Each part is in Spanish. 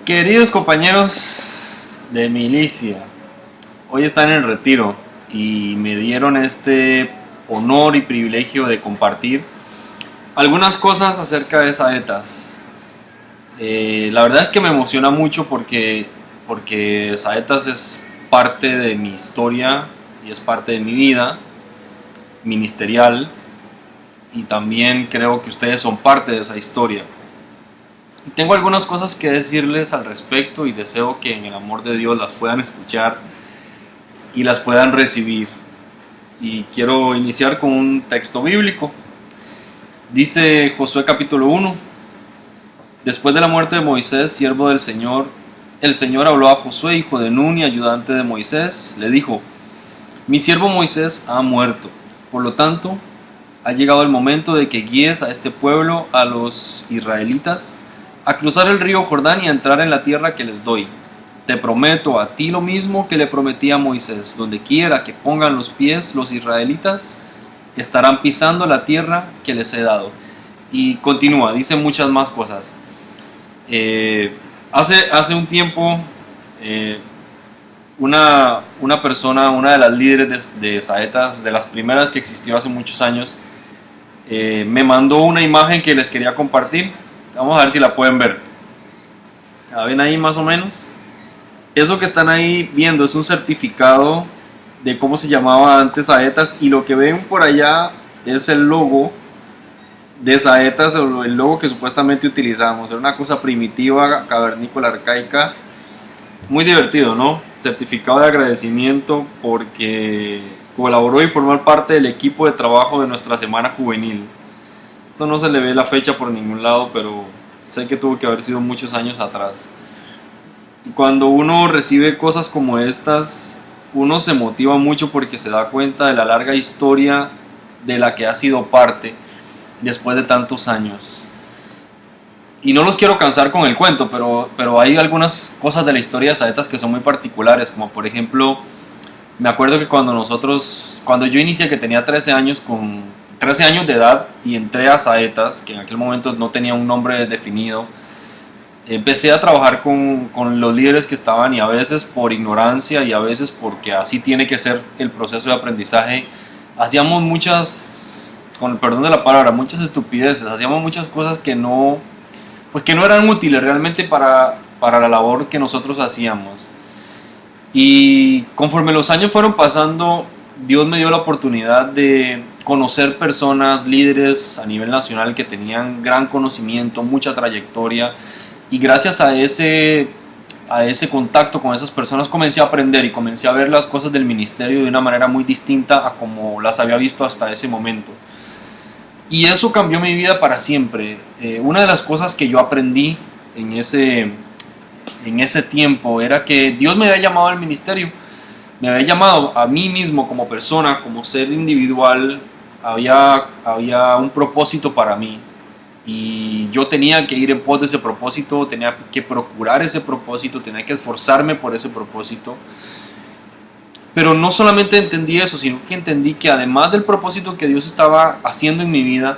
Queridos compañeros de milicia, hoy están en el retiro y me dieron este honor y privilegio de compartir algunas cosas acerca de Saetas. La verdad es que me emociona mucho porque Saetas es parte de mi historia y es parte de mi vida ministerial, y también creo que ustedes son parte de esa historia. Y tengo algunas cosas que decirles al respecto y deseo que en el amor de Dios las puedan escuchar y las puedan recibir. Y quiero iniciar con un texto bíblico. Dice Josué capítulo 1: Después de la muerte de Moisés, siervo del Señor, el Señor habló a Josué, hijo de Nun y ayudante de Moisés. Le dijo: Mi siervo Moisés ha muerto. Por lo tanto, ha llegado el momento de que guíes a este pueblo, a los israelitas, a cruzar el río Jordán y a entrar en la tierra que les doy. Te prometo a ti lo mismo que le prometí a Moisés: donde quiera que pongan los pies los israelitas, estarán pisando la tierra que les he dado. Y continúa, dice muchas más cosas. Hace un tiempo, una persona, una de las líderes de Saetas, de las primeras que existió hace muchos años, me mandó una imagen que les quería compartir. Vamos a ver si la pueden ver. ¿La ven ahí más o menos? Eso que están ahí viendo es un certificado de cómo se llamaba antes Saetas, y lo que ven por allá es el logo de Saetas, o el logo que supuestamente utilizamos. Era una cosa primitiva, cavernícola, arcaica. Muy divertido, ¿no? Certificado de agradecimiento porque colaboró y formó parte del equipo de trabajo de nuestra semana juvenil. Esto no se le ve la fecha por ningún lado, pero sé que tuvo que haber sido muchos años atrás. Y cuando uno recibe cosas como estas, uno se motiva mucho porque se da cuenta de la larga historia de la que ha sido parte después de tantos años. Y no los quiero cansar con el cuento, pero hay algunas cosas de la historia de Saetas que son muy particulares, como por ejemplo, me acuerdo que cuando yo inicié, que tenía 13 años de edad, y entré a Saetas, que en aquel momento no tenía un nombre definido, empecé a trabajar con los líderes que estaban, y a veces por ignorancia y a veces porque así tiene que ser el proceso de aprendizaje, hacíamos muchas, con el perdón de la palabra, muchas estupideces, hacíamos muchas cosas que no eran útiles realmente para la labor que nosotros hacíamos. Y conforme los años fueron pasando, Dios me dio la oportunidad de conocer personas, líderes a nivel nacional que tenían gran conocimiento, mucha trayectoria, y gracias a ese contacto con esas personas comencé a aprender y comencé a ver las cosas del ministerio de una manera muy distinta a como las había visto hasta ese momento. Y eso cambió mi vida para siempre. Una de las cosas que yo aprendí en ese tiempo era que Dios me había llamado al ministerio. Me había llamado a mí mismo como persona, como ser individual. Había un propósito para mí. Y yo tenía que ir en pos de ese propósito, tenía que procurar ese propósito, tenía que esforzarme por ese propósito. Pero no solamente entendí eso, sino que entendí que además del propósito que Dios estaba haciendo en mi vida,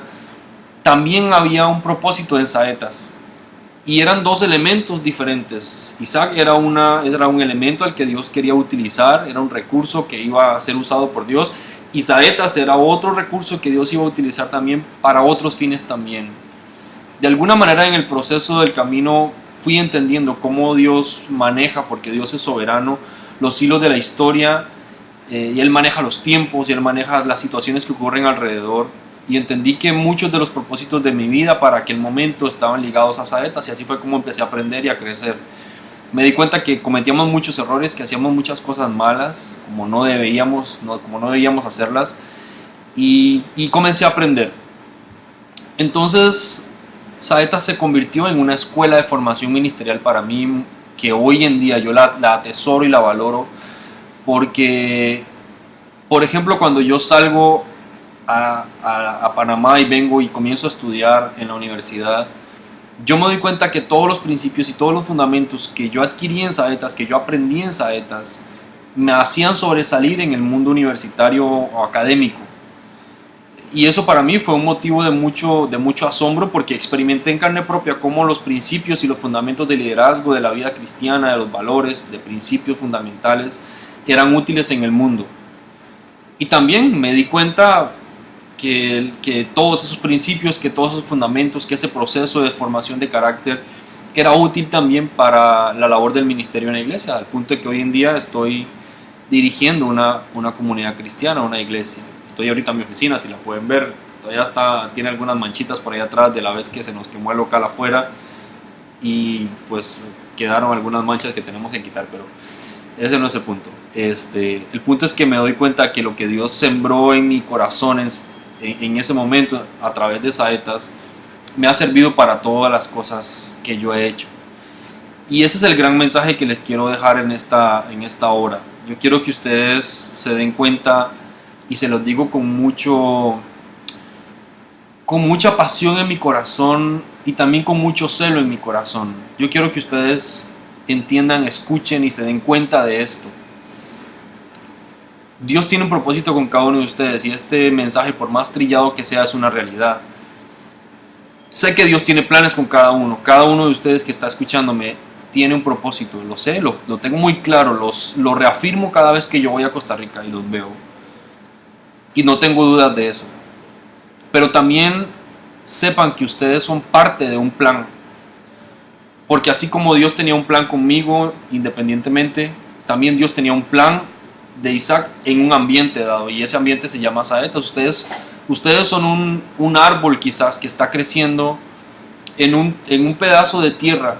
también había un propósito en Saetas. Y eran dos elementos diferentes. Isaac era un elemento al que Dios quería utilizar, era un recurso que iba a ser usado por Dios. Y Saetas era otro recurso que Dios iba a utilizar también para otros fines también. De alguna manera en el proceso del camino fui entendiendo cómo Dios maneja, porque Dios es soberano, los hilos de la historia, y Él maneja los tiempos y Él maneja las situaciones que ocurren alrededor, y entendí que muchos de los propósitos de mi vida para aquel momento estaban ligados a Saetas, y así fue como empecé a aprender y a crecer. Me di cuenta que cometíamos muchos errores, que hacíamos muchas cosas malas, como no debíamos hacerlas, y comencé a aprender. Entonces Saetas se convirtió en una escuela de formación ministerial para mí, que hoy en día yo la atesoro y la valoro, porque, por ejemplo, cuando yo salgo a Panamá y vengo y comienzo a estudiar en la universidad, yo me doy cuenta que todos los principios y todos los fundamentos que yo adquirí en Saetas, que yo aprendí en Saetas, me hacían sobresalir en el mundo universitario o académico. Y eso para mí fue un motivo de mucho asombro, porque experimenté en carne propia cómo los principios y los fundamentos del liderazgo, de la vida cristiana, de los valores, de principios fundamentales, eran útiles en el mundo. Y también me di cuenta que todos esos principios, que todos esos fundamentos, que ese proceso de formación de carácter era útil también para la labor del ministerio en la iglesia, al punto de que hoy en día estoy dirigiendo una comunidad cristiana, una iglesia. Estoy ahorita en mi oficina, si la pueden ver, todavía tiene algunas manchitas por ahí atrás de la vez que se nos quemó el local afuera, y pues quedaron algunas manchas que tenemos que quitar, pero ese no es el punto. El punto es que me doy cuenta que lo que Dios sembró en mi corazón en ese momento a través de saetas me ha servido para todas las cosas que yo he hecho. Y ese es el gran mensaje que les quiero dejar en esta hora. Yo quiero que ustedes se den cuenta, y se los digo con mucha pasión en mi corazón y también con mucho celo en mi corazón. Yo quiero que ustedes entiendan, escuchen y se den cuenta de esto. Dios tiene un propósito con cada uno de ustedes, y este mensaje, por más trillado que sea, es una realidad. Sé que Dios tiene planes con cada uno. Cada uno de ustedes que está escuchándome tiene un propósito. Lo sé, lo tengo muy claro. Lo reafirmo cada vez que yo voy a Costa Rica y los veo. Y no tengo dudas de eso. Pero también sepan que ustedes son parte de un plan. Porque así como Dios tenía un plan conmigo independientemente, también Dios tenía un plan de Isaac en un ambiente dado. Y ese ambiente se llama saetas. Ustedes son un árbol quizás que está creciendo en un pedazo de tierra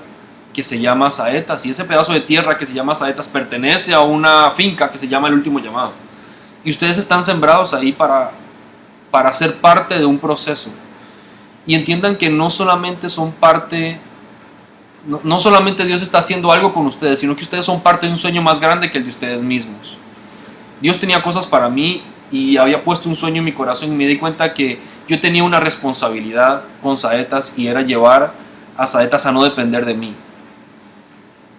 que se llama saetas. Y ese pedazo de tierra que se llama saetas pertenece a una finca que se llama El Último Llamado. Y ustedes están sembrados ahí para ser parte de un proceso. Y entiendan que no solamente son parte, no solamente Dios está haciendo algo con ustedes, sino que ustedes son parte de un sueño más grande que el de ustedes mismos. Dios tenía cosas para mí y había puesto un sueño en mi corazón, y me di cuenta que yo tenía una responsabilidad con saetas, y era llevar a saetas a no depender de mí.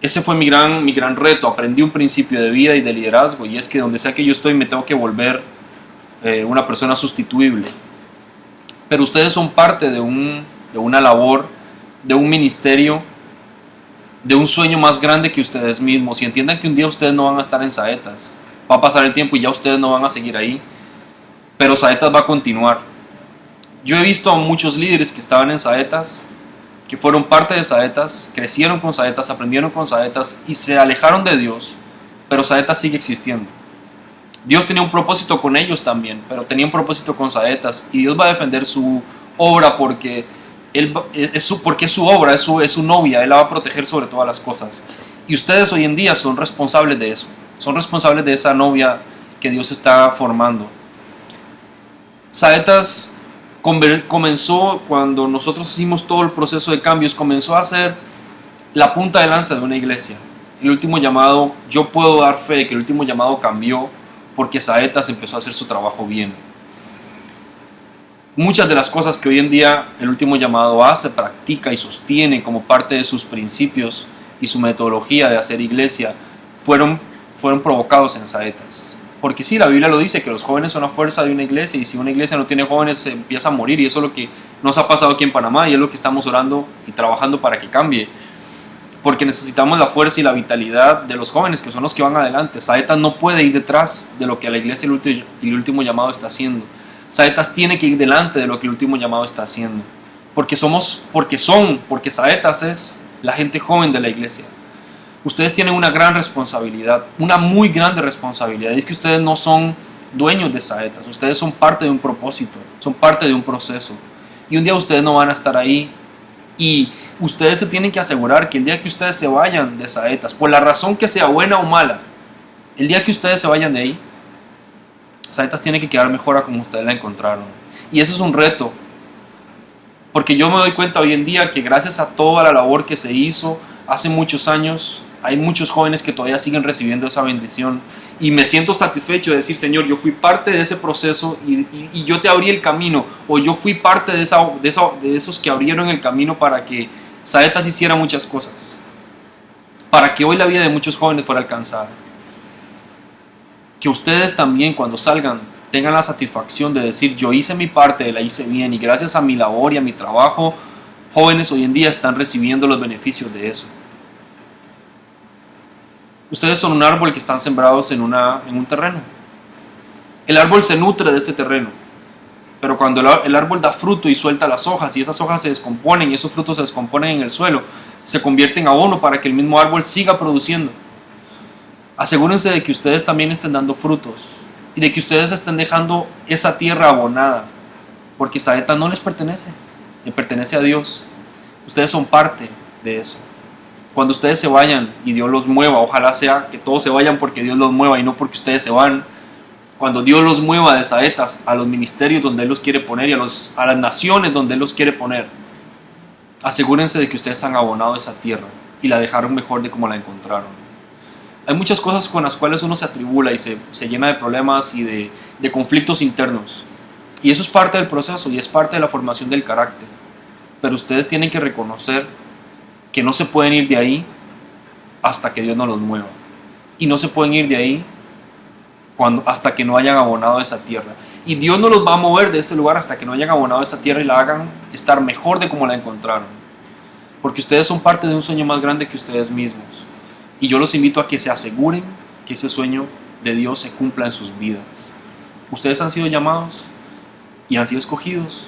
Ese fue mi gran reto. Aprendí un principio de vida y de liderazgo, y es que donde sea que yo estoy me tengo que volver una persona sustituible. Pero ustedes son parte de una labor, de un ministerio, de un sueño más grande que ustedes mismos, y entiendan que un día ustedes no van a estar en saetas. Va a pasar el tiempo y ya ustedes no van a seguir ahí, pero saetas va a continuar. Yo he visto a muchos líderes que estaban en saetas, que fueron parte de saetas, crecieron con saetas, aprendieron con saetas y se alejaron de Dios, pero saetas sigue existiendo. Dios tenía un propósito con ellos también, pero tenía un propósito con saetas, y Dios va a defender su obra porque es su obra, es su novia. Él la va a proteger sobre todas las cosas. Y ustedes hoy en día son responsables de eso, son responsables de esa novia que Dios está formando. Saetas comenzó cuando nosotros hicimos todo el proceso de cambios, comenzó a ser la punta de lanza de una iglesia. El Último Llamado, yo puedo dar fe de que El Último Llamado cambió porque Saetas empezó a hacer su trabajo bien. Muchas de las cosas que hoy en día El Último Llamado hace, practica y sostiene como parte de sus principios y su metodología de hacer iglesia fueron provocados en Saetas. Porque sí, la Biblia lo dice, que los jóvenes son la fuerza de una iglesia, y si una iglesia no tiene jóvenes se empieza a morir, y eso es lo que nos ha pasado aquí en Panamá, y es lo que estamos orando y trabajando para que cambie. Porque necesitamos la fuerza y la vitalidad de los jóvenes, que son los que van adelante. Saetas no puede ir detrás de lo que la iglesia y El Último Llamado está haciendo. Saetas tiene que ir delante de lo que El Último Llamado está haciendo. Porque Saetas es la gente joven de la iglesia. Ustedes tienen una gran responsabilidad, una muy grande responsabilidad. Es que ustedes no son dueños de Saetas, ustedes son parte de un propósito, son parte de un proceso. Y un día ustedes no van a estar ahí, y ustedes se tienen que asegurar que el día que ustedes se vayan de Saetas, por la razón que sea, buena o mala, el día que ustedes se vayan de ahí, Saetas tiene que quedar mejor a como ustedes la encontraron. Y eso es un reto, porque yo me doy cuenta hoy en día que gracias a toda la labor que se hizo hace muchos años, hay muchos jóvenes que todavía siguen recibiendo esa bendición, y me siento satisfecho de decir: Señor, yo fui parte de ese proceso, y yo te abrí el camino, o yo fui parte de esos que abrieron el camino para que Saetas hiciera muchas cosas, para que hoy la vida de muchos jóvenes fuera alcanzada. Que ustedes también, cuando salgan, tengan la satisfacción de decir: yo hice mi parte, la hice bien, y gracias a mi labor y a mi trabajo, jóvenes hoy en día están recibiendo los beneficios de eso. Ustedes son un árbol que están sembrados en un terreno. El árbol se nutre de este terreno, pero cuando el árbol da fruto y suelta las hojas, y esas hojas se descomponen y esos frutos se descomponen en el suelo, se convierten en abono para que el mismo árbol siga produciendo. Asegúrense de que ustedes también estén dando frutos y de que ustedes estén dejando esa tierra abonada, porque Saeta no les pertenece, le pertenece a Dios. Ustedes son parte de eso. Cuando ustedes se vayan y Dios los mueva, ojalá sea que todos se vayan porque Dios los mueva y no porque ustedes se van. Cuando Dios los mueva de Saetas a los ministerios donde Él los quiere poner y a las naciones donde Él los quiere poner, asegúrense de que ustedes han abonado esa tierra y la dejaron mejor de como la encontraron. Hay muchas cosas con las cuales uno se atribula y se llena de problemas y de conflictos internos. Y eso es parte del proceso y es parte de la formación del carácter. Pero ustedes tienen que reconocer que no se pueden ir de ahí hasta que Dios no los mueva. Y no se pueden ir de ahí hasta que no hayan abonado esa tierra. Y Dios no los va a mover de ese lugar hasta que no hayan abonado esa tierra y la hagan estar mejor de como la encontraron. Porque ustedes son parte de un sueño más grande que ustedes mismos. Y yo los invito a que se aseguren que ese sueño de Dios se cumpla en sus vidas. Ustedes han sido llamados y han sido escogidos,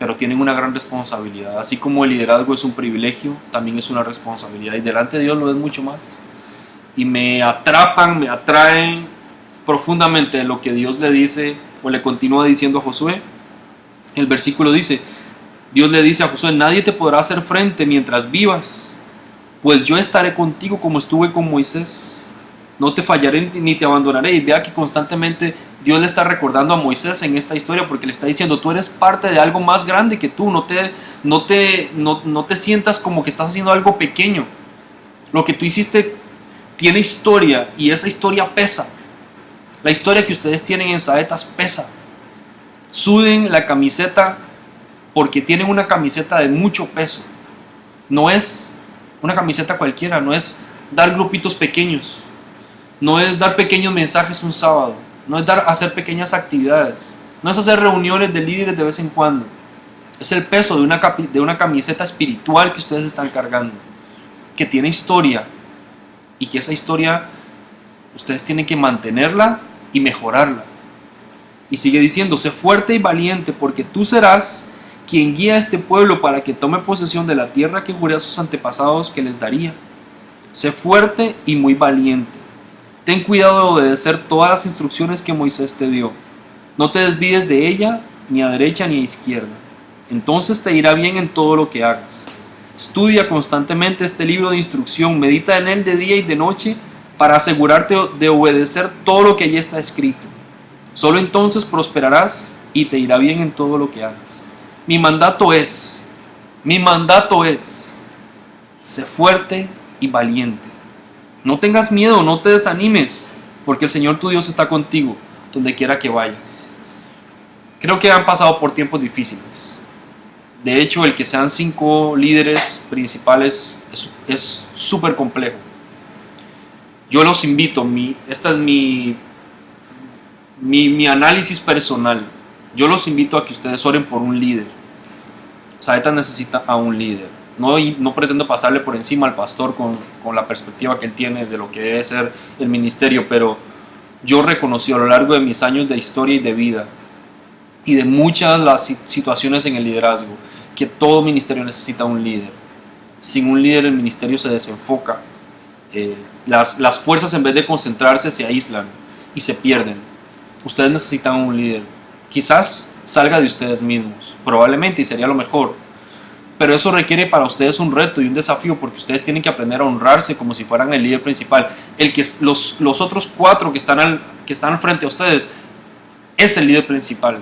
pero tienen una gran responsabilidad. Así como el liderazgo es un privilegio, también es una responsabilidad. Y delante de Dios lo es mucho más. Y me atraen profundamente de lo que Dios le dice o le continúa diciendo a Josué. El versículo dice: Dios le dice a Josué: nadie te podrá hacer frente mientras vivas, pues yo estaré contigo como estuve con Moisés. No te fallaré ni te abandonaré. Y vea que constantemente Dios le está recordando a Moisés en esta historia, porque le está diciendo: tú eres parte de algo más grande que tú. No te sientas como que estás haciendo algo pequeño. Lo que tú hiciste tiene historia y esa historia pesa. La historia que ustedes tienen en Saetas pesa. Suden la camiseta porque tienen una camiseta de mucho peso. No es una camiseta cualquiera, no es dar grupitos pequeños, no es dar pequeños mensajes un sábado, no es hacer pequeñas actividades, no es hacer reuniones de líderes de vez en cuando. Es el peso de una camiseta espiritual que ustedes están cargando, que tiene historia, y que esa historia ustedes tienen que mantenerla y mejorarla. Y sigue diciendo: sé fuerte y valiente, porque tú serás quien guía a este pueblo para que tome posesión de la tierra que juré a sus antepasados que les daría. Sé fuerte y muy valiente. Ten cuidado de obedecer todas las instrucciones que Moisés te dio. No te desvíes de ella, ni a derecha ni a izquierda. Entonces te irá bien en todo lo que hagas. Estudia constantemente este libro de instrucción, medita en él de día y de noche, para asegurarte de obedecer todo lo que allí está escrito. Solo entonces prosperarás y te irá bien en todo lo que hagas. Mi mandato es, sé fuerte y valiente. No tengas miedo, no te desanimes, porque el Señor tu Dios está contigo, donde quiera que vayas. Creo que han pasado por tiempos difíciles. De hecho, el que sean 5 líderes principales es súper complejo. Yo los invito, esta es mi análisis personal. Yo los invito a que ustedes oren por un líder. Saetas necesita a un líder. No pretendo pasarle por encima al pastor con la perspectiva que él tiene de lo que debe ser el ministerio, pero yo reconocí a lo largo de mis años de historia y de vida y de muchas las situaciones en el liderazgo que todo ministerio necesita un líder. Sin un líder el ministerio se desenfoca. Las fuerzas, en vez de concentrarse, se aíslan y se pierden. Ustedes necesitan un líder. Quizás salga de ustedes mismos, probablemente, y sería lo mejor, pero eso requiere para ustedes un reto y un desafío, porque ustedes tienen que aprender a honrarse como si fueran el líder principal. Los otros 4 que están frente a ustedes es el líder principal,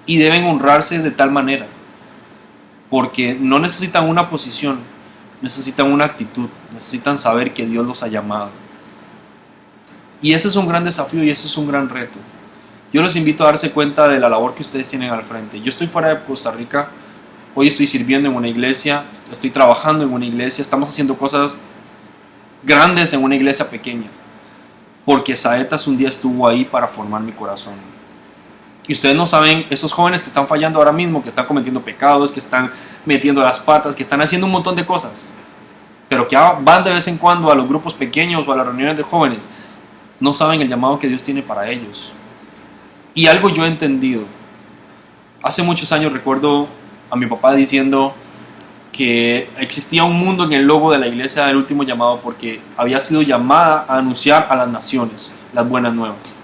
y deben honrarse de tal manera, porque no necesitan una posición, necesitan una actitud, necesitan saber que Dios los ha llamado. Y ese es un gran desafío y ese es un gran reto. Yo los invito a darse cuenta de la labor que ustedes tienen al frente. Yo estoy fuera de Costa Rica, hoy estoy sirviendo en una iglesia, estoy trabajando en una iglesia, estamos haciendo cosas grandes en una iglesia pequeña, porque Saetas un día estuvo ahí para formar mi corazón. Y ustedes no saben, esos jóvenes que están fallando ahora mismo, que están cometiendo pecados, que están metiendo las patas, que están haciendo un montón de cosas, pero que van de vez en cuando a los grupos pequeños o a las reuniones de jóvenes, no saben el llamado que Dios tiene para ellos. Y algo yo he entendido. Hace muchos años recuerdo a mi papá diciendo que existía un mundo en el logo de la iglesia del último llamado porque había sido llamada a anunciar a las naciones las buenas nuevas.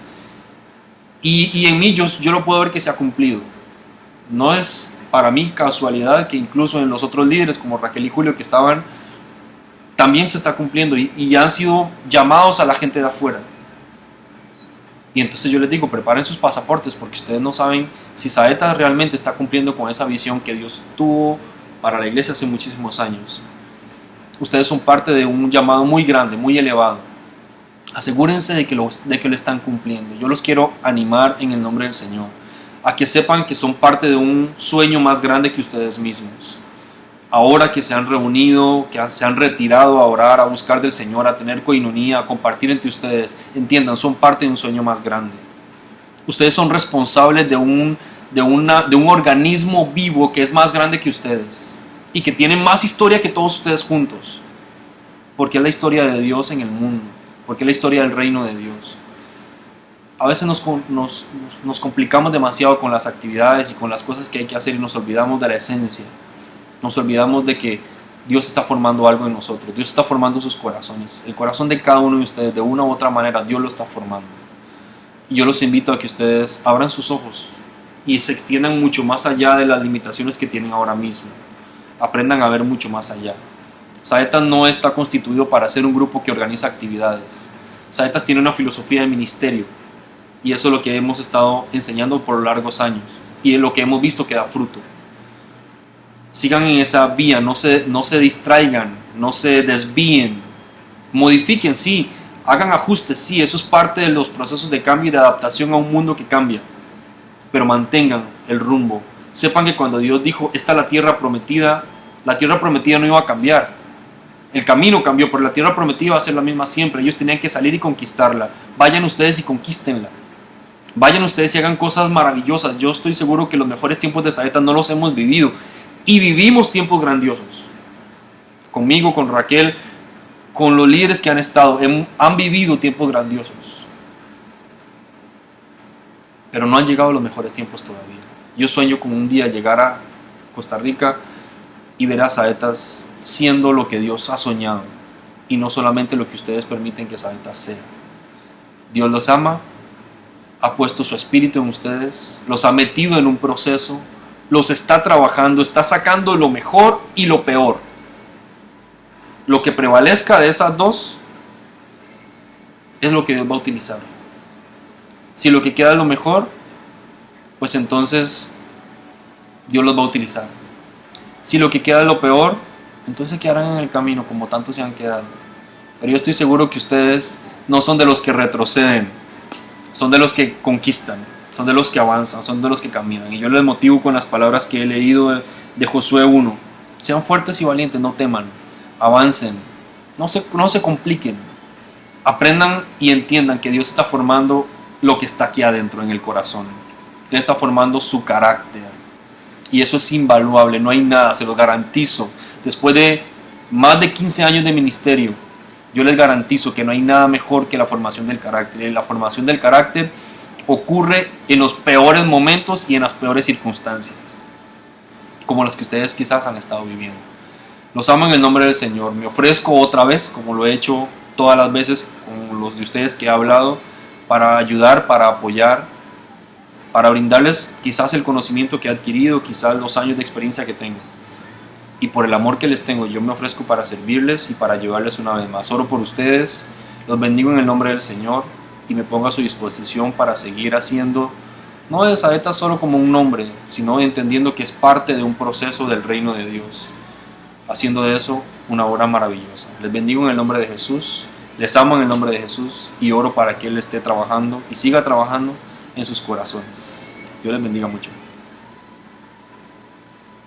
Y en mí yo lo puedo ver que se ha cumplido. No es para mí casualidad que incluso en los otros líderes como Raquel y Julio que estaban, también se está cumpliendo y han sido llamados a la gente de afuera. Y entonces yo les digo, preparen sus pasaportes porque ustedes no saben si Saetas realmente está cumpliendo con esa visión que Dios tuvo para la iglesia hace muchísimos años. Ustedes son parte de un llamado muy grande, muy elevado. Asegúrense de que lo están cumpliendo. Yo los quiero animar en el nombre del Señor a que sepan que son parte de un sueño más grande que ustedes mismos. Ahora que se han reunido, que se han retirado a orar, a buscar del Señor, a tener coinonía, a compartir entre ustedes, entiendan, son parte de un sueño más grande. Ustedes son responsables de un organismo vivo que es más grande que ustedes y que tiene más historia que todos ustedes juntos, porque es la historia de Dios en el mundo, porque es la historia del reino de Dios. A veces nos complicamos demasiado con las actividades y con las cosas que hay que hacer y nos olvidamos de la esencia. Nos olvidamos de que Dios está formando algo en nosotros. Dios está formando sus corazones. El corazón de cada uno de ustedes, de una u otra manera, Dios lo está formando. Y yo los invito a que ustedes abran sus ojos y se extiendan mucho más allá de las limitaciones que tienen ahora mismo. Aprendan a ver mucho más allá. Saetas no está constituido para ser un grupo que organiza actividades. Saetas tiene una filosofía de ministerio. Y eso es lo que hemos estado enseñando por largos años. Y es lo que hemos visto que da fruto. Sigan en esa vía, no se distraigan, no se desvíen, modifiquen, sí, hagan ajustes, sí, eso es parte de los procesos de cambio y de adaptación a un mundo que cambia, pero mantengan el rumbo. Sepan que cuando Dios dijo, esta es la tierra prometida no iba a cambiar. El camino cambió, pero la tierra prometida iba a ser la misma siempre. Ellos tenían que salir y conquistarla. Vayan ustedes y conquístenla. Vayan ustedes y hagan cosas maravillosas. Yo estoy seguro que los mejores tiempos de Saetas no los hemos vivido. Y vivimos tiempos grandiosos. Conmigo, con Raquel, con los líderes que han estado, han vivido tiempos grandiosos. Pero no han llegado los mejores tiempos todavía. Yo sueño con un día llegar a Costa Rica y ver a Saetas siendo lo que Dios ha soñado. Y no solamente lo que ustedes permiten que Saetas sea. Dios los ama, ha puesto su espíritu en ustedes, los ha metido en un proceso, los está trabajando, está sacando lo mejor y lo peor. Lo que prevalezca de esas dos es lo que Dios va a utilizar. Si lo que queda es lo mejor, pues entonces Dios los va a utilizar. Si lo que queda es lo peor, entonces quedarán en el camino como tantos se han quedado. Pero yo estoy seguro que ustedes no son de los que retroceden, son de los que conquistan. Son de los que avanzan, son de los que caminan. Y yo les motivo con las palabras que he leído de Josué 1. Sean fuertes y valientes, no teman, avancen, no se compliquen. Aprendan y entiendan que Dios está formando lo que está aquí adentro en el corazón. Él está formando su carácter. Y eso es invaluable, no hay nada, se lo garantizo. Después de más de 15 años de ministerio, yo les garantizo que no hay nada mejor que la formación del carácter. Y la formación del carácter ocurre en los peores momentos y en las peores circunstancias, como las que ustedes quizás han estado viviendo. Los amo en el nombre del Señor. Me ofrezco otra vez, como lo he hecho todas las veces con los de ustedes que he hablado, para ayudar, para apoyar, para brindarles quizás el conocimiento que he adquirido, quizás los años de experiencia que tengo. Y por el amor que les tengo, yo me ofrezco para servirles y para ayudarles una vez más. Oro por ustedes, los bendigo en el nombre del Señor y me pongo a su disposición para seguir haciendo, no de Saetas solo como un nombre, sino entendiendo que es parte de un proceso del reino de Dios, haciendo de eso una obra maravillosa. Les bendigo en el nombre de Jesús, les amo en el nombre de Jesús y oro para que Él esté trabajando y siga trabajando en sus corazones. Dios les bendiga mucho.